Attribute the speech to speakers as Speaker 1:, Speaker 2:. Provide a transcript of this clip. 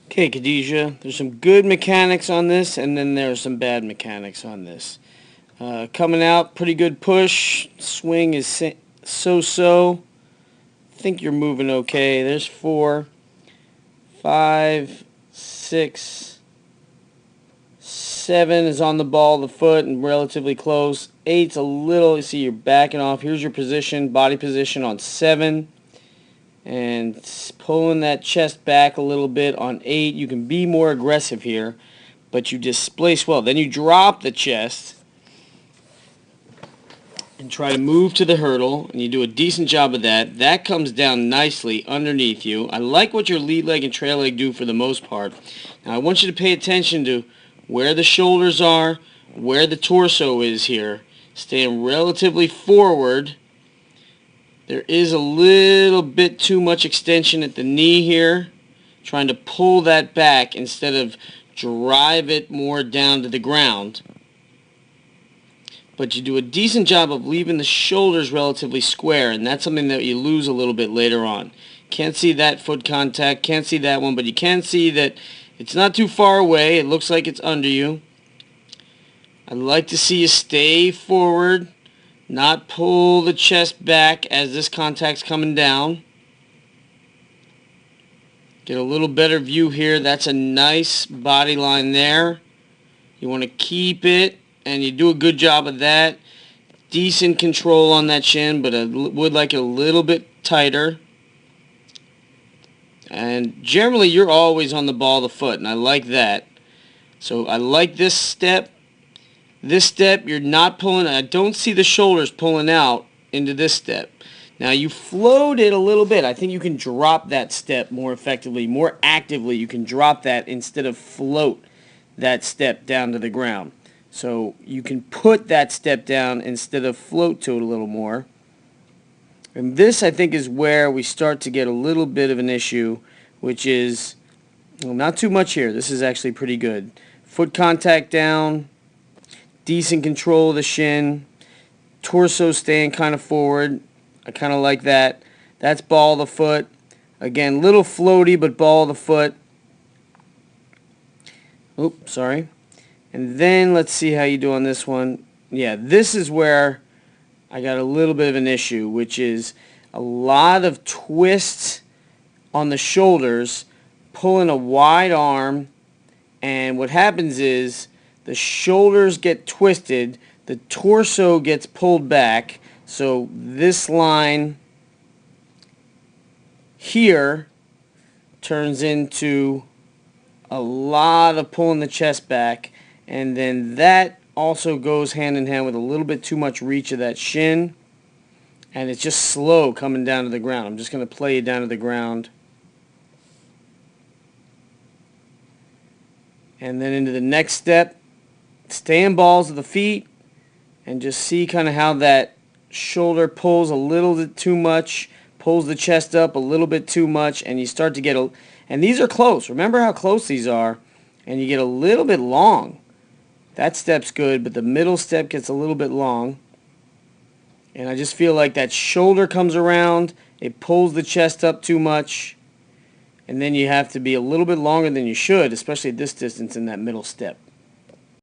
Speaker 1: Okay, Khadijah, there's some good mechanics on this, and then there's some bad mechanics on this. Coming out, pretty good push. Swing is so-so. Think you're moving okay. There's 4, 5, 6, 7 is on the ball of the foot and relatively close. 8's a little, you see you're backing off. Here's your position, body position on 7. And pulling that chest back a little bit on 8. You can be more aggressive here, but you displace well. Then you drop the chest and try to move to the hurdle, and you do a decent job of that. That comes down nicely underneath you. I like what your lead leg and trail leg do for the most part. Now I want you to pay attention to where the shoulders are, where the torso is here. Staying relatively forward. There is a little bit too much extension at the knee here. Trying to pull that back instead of drive it more down to the ground. But you do a decent job of leaving the shoulders relatively square, and that's something that you lose a little bit later on. Can't see that foot contact, can't see that one, but you can see that it's not too far away. It looks like it's under you. I'd like to see you stay forward, not pull the chest back as this contact's coming down. Get a little better view here. That's a nice body line there. You want to keep it, and you do a good job of that. Decent control on that shin, but I would like it a little bit tighter. And generally, you're always on the ball of the foot, and I like that. So I like this step. This step, you're not pulling. I don't see the shoulders pulling out into this step. Now, you float it a little bit. I think you can drop that step more effectively, more actively. You can drop that instead of float that step down to the ground. So you can put that step down instead of float to it a little more. And this, I think, is where we start to get a little bit of an issue, which is, well, not too much here. This is actually pretty good. Foot contact down, decent control of the shin, torso staying kind of forward. I kind of like that. That's ball of the foot. Again, little floaty, but ball of the foot. Oops, sorry. And then let's see how you do on this one. Yeah, this is where I got a little bit of an issue, which is a lot of twists on the shoulders, pulling a wide arm, and what happens is the shoulders get twisted, the torso gets pulled back, so this line here turns into a lot of pulling the chest back, and then that also goes hand in hand with a little bit too much reach of that shin, and it's just slow coming down to the ground. I'm just going to play it down to the ground. And then into the next step, stay in balls of the feet, and just see kind of how that shoulder pulls a little bit too much, pulls the chest up a little bit too much, and you start to get a, and these are close. Remember how close these are, and you get a little bit long. That step's good, but the middle step gets a little bit long. And I just feel like that shoulder comes around, it pulls the chest up too much, and then you have to be a little bit longer than you should, especially at this distance in that middle step.